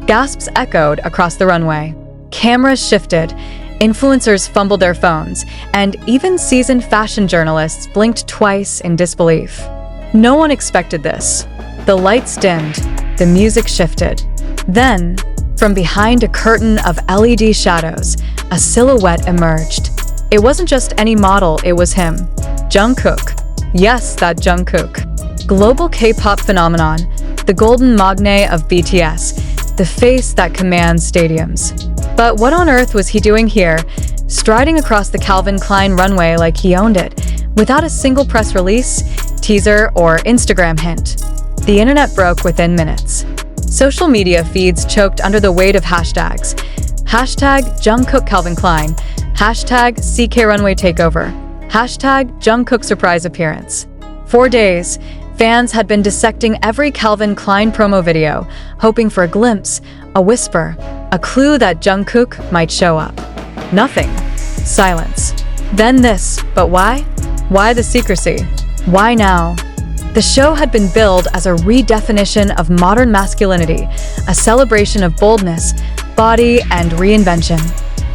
Gasps echoed across the runway. Cameras shifted, influencers fumbled their phones, and even seasoned fashion journalists blinked twice in disbelief. No one expected this. The lights dimmed, the music shifted. Then, from behind a curtain of LED shadows, a silhouette emerged. It wasn't just any model, it was him. Jungkook. Yes, that Jungkook. Global K-pop phenomenon, the golden magne of BTS, the face that commands stadiums. But what on earth was he doing here, striding across the Calvin Klein runway like he owned it, without a single press release, teaser, or Instagram hint? The internet broke within minutes. Social media feeds choked under the weight of hashtags. Hashtag Jungkook Calvin Klein. Hashtag CK Runway Takeover. Hashtag Jungkook Surprise Appearance. For days, fans had been dissecting every Calvin Klein promo video, hoping for a glimpse, a whisper, a clue that Jungkook might show up. Nothing. Silence. Then this, but why? Why the secrecy? Why now? The show had been billed as a redefinition of modern masculinity, a celebration of boldness, body, and reinvention.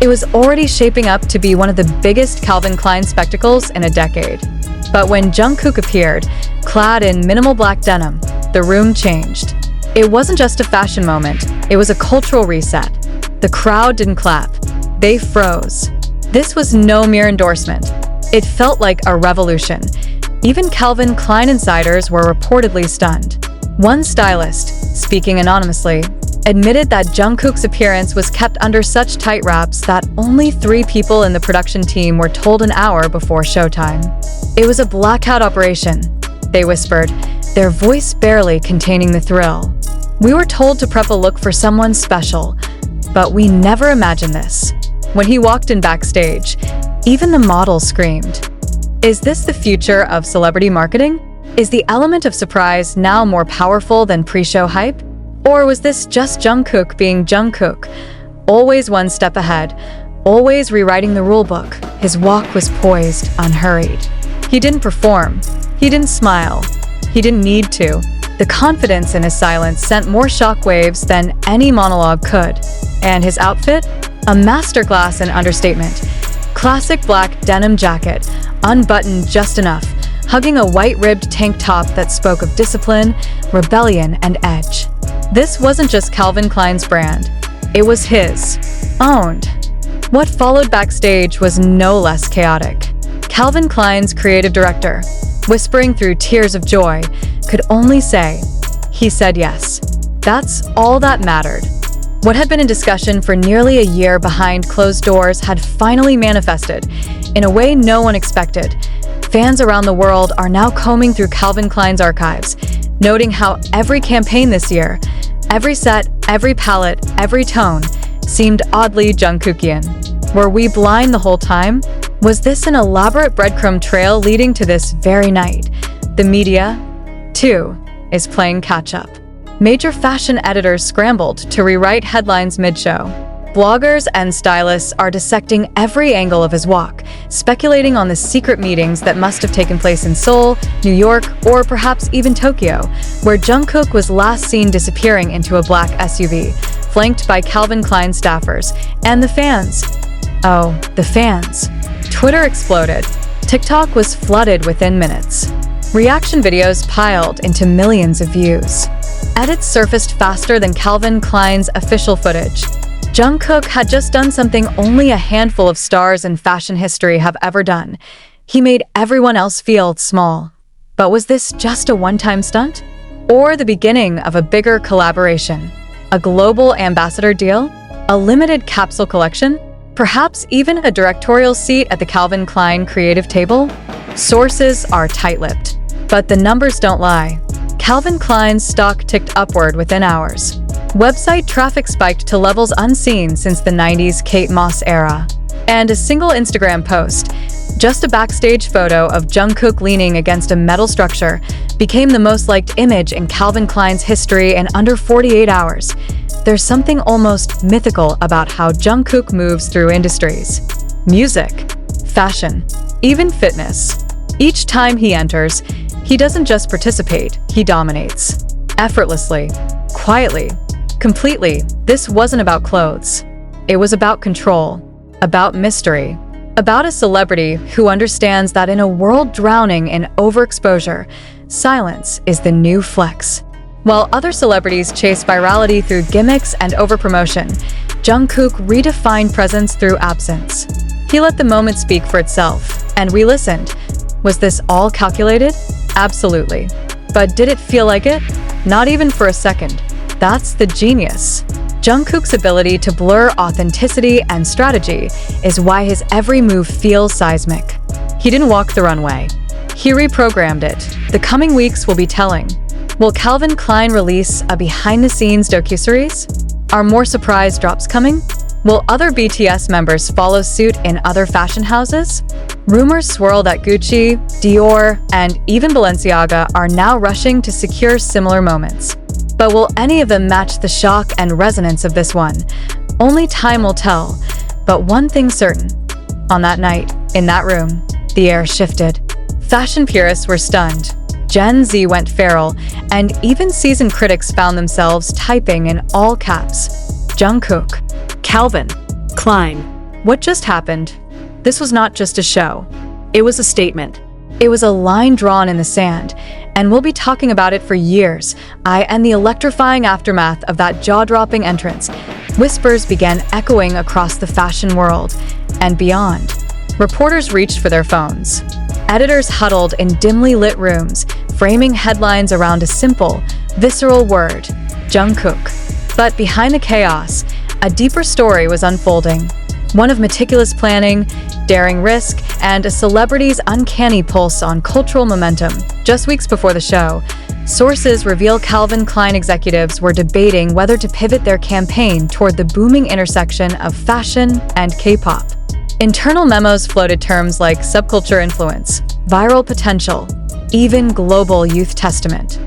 It was already shaping up to be one of the biggest Calvin Klein spectacles in a decade. But when Jungkook appeared, clad in minimal black denim, the room changed. It wasn't just a fashion moment, it was a cultural reset. The crowd didn't clap, they froze. This was no mere endorsement. It felt like a revolution. Even Calvin Klein insiders were reportedly stunned. One stylist, speaking anonymously, admitted that Jungkook's appearance was kept under such tight wraps that only 3 people in the production team were told an hour before showtime. It was a blackout operation, they whispered, their voice barely containing the thrill. We were told to prep a look for someone special, but we never imagined this. When he walked in backstage, even the model screamed. Is this the future of celebrity marketing? Is the element of surprise now more powerful than pre-show hype? Or was this just Jungkook being Jungkook? Always one step ahead, always rewriting the rulebook. His walk was poised, unhurried. He didn't perform. He didn't smile. He didn't need to. The confidence in his silence sent more shockwaves than any monologue could. And his outfit? A masterclass in understatement. Classic black denim jacket, unbuttoned just enough, hugging a white-ribbed tank top that spoke of discipline, rebellion, and edge. This wasn't just Calvin Klein's brand. It was his. Owned. What followed backstage was no less chaotic. Calvin Klein's creative director, whispering through tears of joy, could only say, he said yes. That's all that mattered. What had been in discussion for nearly a year behind closed doors had finally manifested, in a way no one expected. Fans around the world are now combing through Calvin Klein's archives, noting how every campaign this year, every set, every palette, every tone, seemed oddly Jungkookian. Were we blind the whole time? Was this an elaborate breadcrumb trail leading to this very night? The media, too, is playing catch-up. Major fashion editors scrambled to rewrite headlines mid-show. Bloggers and stylists are dissecting every angle of his walk, speculating on the secret meetings that must have taken place in Seoul, New York, or perhaps even Tokyo, where Jungkook was last seen disappearing into a black SUV, flanked by Calvin Klein staffers, and the fans. Oh, the fans. Twitter exploded. TikTok was flooded within minutes. Reaction videos piled into millions of views. Edits surfaced faster than Calvin Klein's official footage. Jungkook had just done something only a handful of stars in fashion history have ever done. He made everyone else feel small. But was this just a one-time stunt? Or the beginning of a bigger collaboration? A global ambassador deal? A limited capsule collection? Perhaps even a directorial seat at the Calvin Klein creative table? Sources are tight-lipped, but the numbers don't lie. Calvin Klein's stock ticked upward within hours. Website traffic spiked to levels unseen since the 90s Kate Moss era. And a single Instagram post, just a backstage photo of Jungkook leaning against a metal structure, became the most liked image in Calvin Klein's history in under 48 hours. There's something almost mythical about how Jungkook moves through industries. Music, fashion, even fitness. Each time he enters, he doesn't just participate, he dominates. Effortlessly, quietly, Completely, this wasn't about clothes. It was about control, about mystery, about a celebrity who understands that in a world drowning in overexposure, silence is the new flex. While other celebrities chase virality through gimmicks and overpromotion, Jungkook redefined presence through absence. He let the moment speak for itself, and we listened. Was this all calculated? Absolutely. But did it feel like it? Not even for a second. That's the genius. Jungkook's ability to blur authenticity and strategy is why his every move feels seismic. He didn't walk the runway. He reprogrammed it. The coming weeks will be telling. Will Calvin Klein release a behind-the-scenes docuseries? Are more surprise drops coming? Will other BTS members follow suit in other fashion houses? Rumors swirl that Gucci, Dior, and even Balenciaga are now rushing to secure similar moments. But will any of them match the shock and resonance of this one? Only time will tell. But one thing's certain. On that night, in that room, the air shifted. Fashion purists were stunned. Gen Z went feral, and even seasoned critics found themselves typing in all caps. Jungkook, Calvin, Klein. what just happened? This was not just a show. It was a statement. It was a line drawn in the sand, and we'll be talking about it for years. And the electrifying aftermath of that jaw-dropping entrance. Whispers began echoing across the fashion world and beyond. Reporters reached for their phones. Editors huddled in dimly lit rooms, framing headlines around a simple, visceral word, Jungkook. But behind the chaos, a deeper story was unfolding. One of meticulous planning, daring risk, and a celebrity's uncanny pulse on cultural momentum. Just weeks before the show, sources reveal Calvin Klein executives were debating whether to pivot their campaign toward the booming intersection of fashion and K-pop. Internal memos floated terms like subculture influence, viral potential, even global youth testament.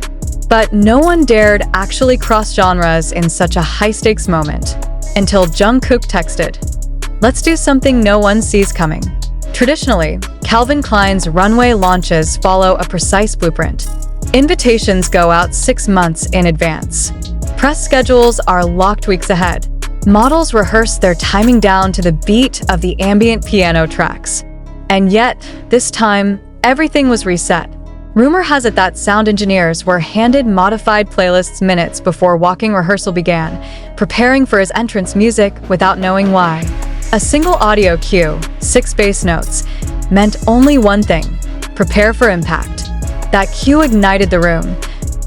But no one dared actually cross genres in such a high-stakes moment until Jungkook texted, "Let's do something no one sees coming." Traditionally, Calvin Klein's runway launches follow a precise blueprint. Invitations go out 6 months in advance. Press schedules are locked weeks ahead. Models rehearse their timing down to the beat of the ambient piano tracks. And yet, this time, everything was reset. Rumor has it that sound engineers were handed modified playlists minutes before walking rehearsal began, preparing for his entrance music without knowing why. A single audio cue, 6 bass notes, meant only one thing: prepare for impact. That cue ignited the room.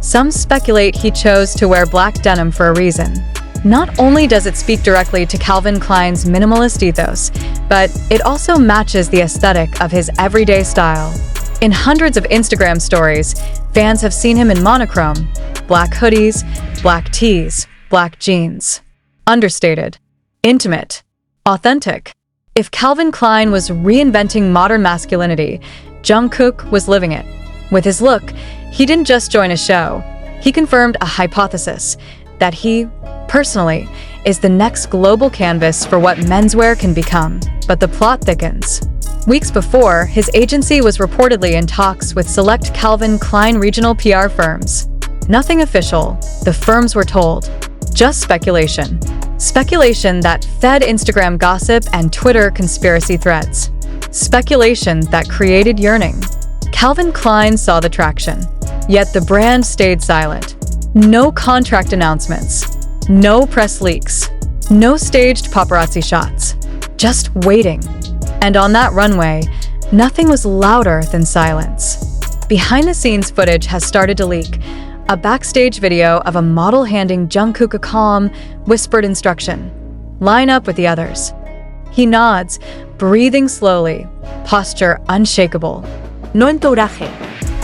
Some speculate he chose to wear black denim for a reason. Not only does it speak directly to Calvin Klein's minimalist ethos, but it also matches the aesthetic of his everyday style. In hundreds of Instagram stories, fans have seen him in monochrome: black hoodies, black tees, black jeans. Understated, intimate, authentic. If Calvin Klein was reinventing modern masculinity, Jungkook was living it. With his look, he didn't just join a show. He confirmed a hypothesis that he, personally, is the next global canvas for what menswear can become. But the plot thickens. Weeks before, his agency was reportedly in talks with select Calvin Klein regional PR firms. Nothing official, the firms were told. Just speculation. Speculation that fed Instagram gossip and Twitter conspiracy threads. Speculation that created yearning. Calvin Klein saw the traction, yet the brand stayed silent. No contract announcements, no press leaks, no staged paparazzi shots, just waiting. And on that runway, nothing was louder than silence. Behind-the-scenes footage has started to leak. A backstage video of a model handing Jungkook a calm, whispered instruction. Line up with the others. He nods, breathing slowly, posture unshakable. No entourage,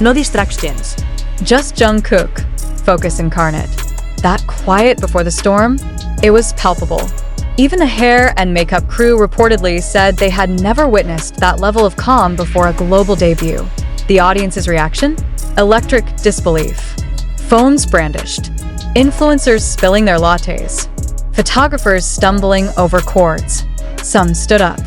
no distractions. Just Jungkook, focus incarnate. That quiet before the storm, it was palpable. Even the hair and makeup crew reportedly said they had never witnessed that level of calm before a global debut. The audience's reaction? Electric disbelief. Phones brandished. Influencers spilling their lattes. Photographers stumbling over cords. Some stood up.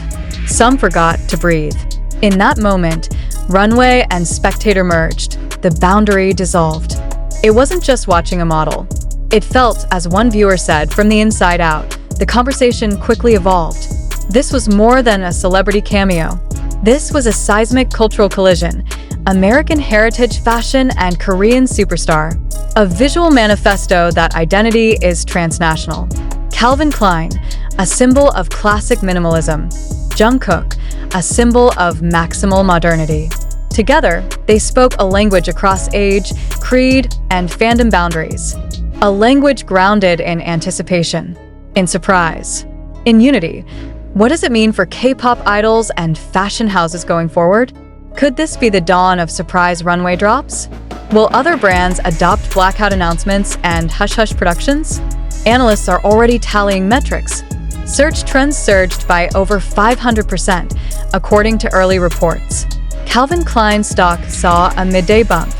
Some forgot to breathe. In that moment, runway and spectator merged. The boundary dissolved. It wasn't just watching a model. It felt, as one viewer said, from the inside out. The conversation quickly evolved. This was more than a celebrity cameo. This was a seismic cultural collision. American heritage fashion and Korean superstar. A visual manifesto that identity is transnational. Calvin Klein, a symbol of classic minimalism. Jungkook, a symbol of maximal modernity. Together, they spoke a language across age, creed, and fandom boundaries. A language grounded in anticipation, in surprise, in unity. What does it mean for K-pop idols and fashion houses going forward? Could this be the dawn of surprise runway drops? Will other brands adopt blackout announcements and hush-hush productions? Analysts are already tallying metrics. Search trends surged by over 500%, according to early reports. Calvin Klein stock saw a midday bump.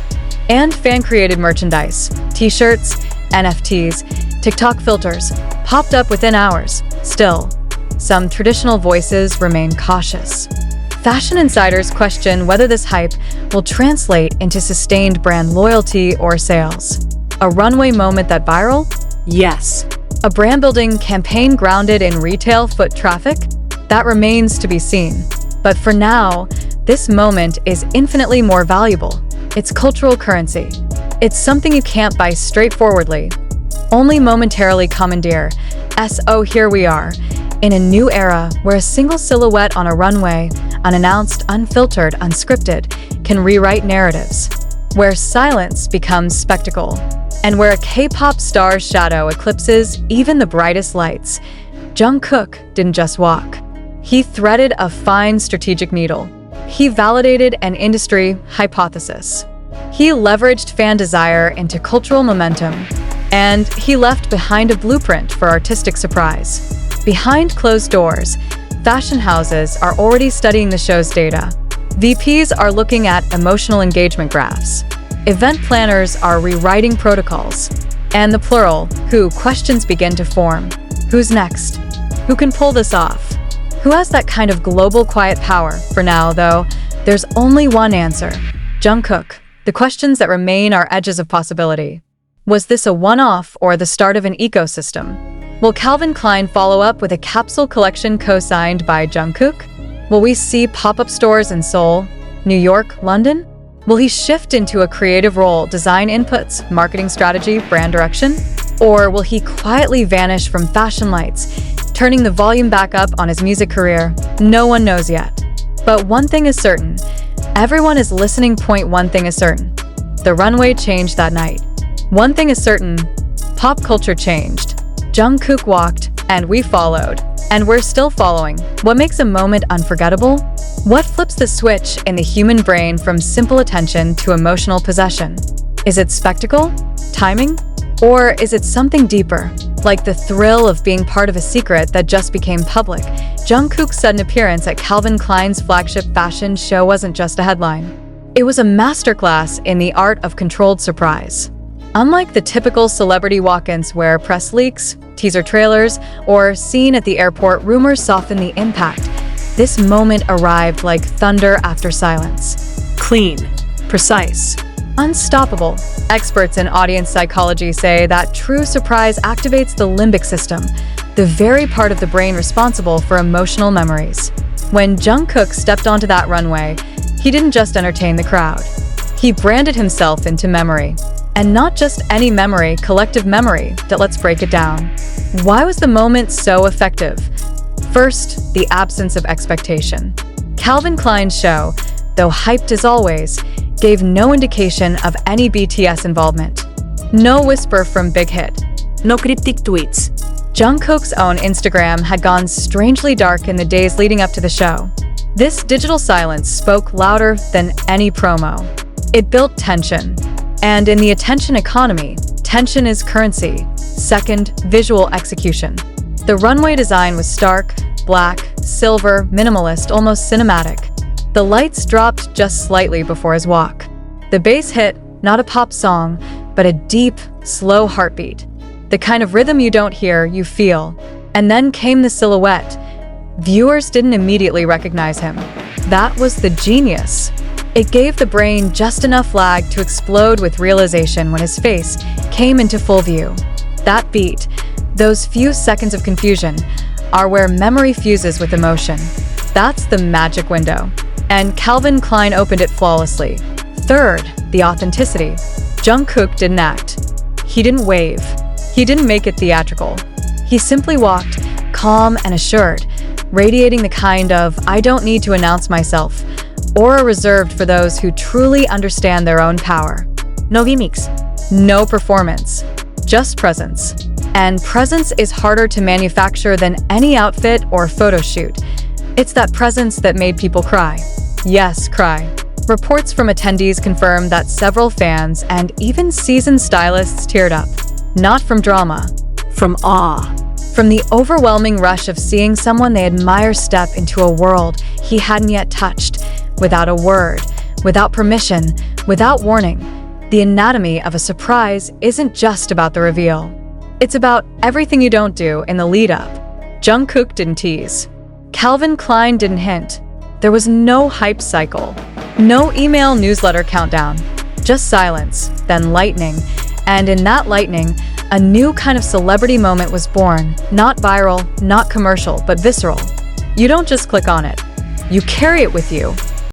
And fan-created merchandise, t-shirts, NFTs, TikTok filters, popped up within hours. Still, some traditional voices remain cautious. Fashion insiders question whether this hype will translate into sustained brand loyalty or sales. A runway moment that viral? Yes. A brand-building campaign grounded in retail foot traffic? That remains to be seen. But for now, this moment is infinitely more valuable. It's cultural currency. It's something you can't buy straightforwardly. Only momentarily commandeer. So here we are, in a new era where a single silhouette on a runway, unannounced, unfiltered, unscripted, can rewrite narratives. Where silence becomes spectacle. And where a K-pop star's shadow eclipses even the brightest lights. Jungkook didn't just walk. He threaded a fine strategic needle. He validated an industry hypothesis. He leveraged fan desire into cultural momentum. And he left behind a blueprint for artistic surprise. Behind closed doors, fashion houses are already studying the show's data. VPs are looking at emotional engagement graphs. Event planners are rewriting protocols. And the plural, who, questions begin to form. Who's next? Who can pull this off? Who has that kind of global quiet power? For now, though, there's only one answer. Jungkook. The questions that remain are edges of possibility. Was this a one-off or the start of an ecosystem? Will Calvin Klein follow up with a capsule collection co-signed by Jungkook? Will we see pop-up stores in Seoul, New York, London? Will he shift into a creative role, design inputs, marketing strategy, brand direction? Or will he quietly vanish from fashion lights, turning the volume back up on his music career? No one knows yet. But one thing is certain. Everyone is listening. One thing is certain. The runway changed that night. One thing is certain. Pop culture changed. Jungkook walked, and we followed. And we're still following. What makes a moment unforgettable? What flips the switch in the human brain from simple attention to emotional possession? Is it spectacle? Timing? Or is it something deeper, like the thrill of being part of a secret that just became public? Jungkook's sudden appearance at Calvin Klein's flagship fashion show wasn't just a headline. It was a masterclass in the art of controlled surprise. Unlike the typical celebrity walk-ins where press leaks, teaser trailers, or seen at the airport rumors soften the impact, this moment arrived like thunder after silence. Clean. Precise. Unstoppable. Experts in audience psychology say that true surprise activates the limbic system, the very part of the brain responsible for emotional memories. When Jungkook stepped onto that runway, he didn't just entertain the crowd. He branded himself into memory. And not just any memory, collective memory. Let's break it down. Why was the moment so effective? First, the absence of expectation. Calvin Klein's show, though hyped as always, gave no indication of any BTS involvement. No whisper from Big Hit. No cryptic tweets. Jungkook's own Instagram had gone strangely dark in the days leading up to the show. This digital silence spoke louder than any promo. It built tension. And in the attention economy, tension is currency. Second, visual execution. The runway design was stark, black, silver, minimalist, almost cinematic. The lights dropped just slightly before his walk. The bass hit, not a pop song, but a deep, slow heartbeat. The kind of rhythm you don't hear, you feel. And then came the silhouette. Viewers didn't immediately recognize him. That was the genius. It gave the brain just enough lag to explode with realization when his face came into full view. That beat, those few seconds of confusion, are where memory fuses with emotion. That's the magic window. And Calvin Klein opened it flawlessly. Third, the authenticity. Jungkook didn't act. He didn't wave. He didn't make it theatrical. He simply walked, calm and assured, radiating the kind of "I don't need to announce myself" aura reserved for those who truly understand their own power. No gimmicks. No performance, just presence. And presence is harder to manufacture than any outfit or photo shoot. It's that presence that made people cry. Yes, cry. Reports from attendees confirm that several fans and even seasoned stylists teared up. Not from drama, From awe. from the overwhelming rush of seeing someone they admire step into a world he hadn't yet touched, without a word, without permission, without warning. The anatomy of a surprise isn't just about the reveal. It's about everything you don't do in the lead-up. Jungkook didn't tease. Calvin Klein didn't hint. There was no hype cycle. No email newsletter countdown. Just silence, then lightning. And in that lightning, a new kind of celebrity moment was born. Not viral, not commercial, but visceral. You don't just click on it. You carry it with you,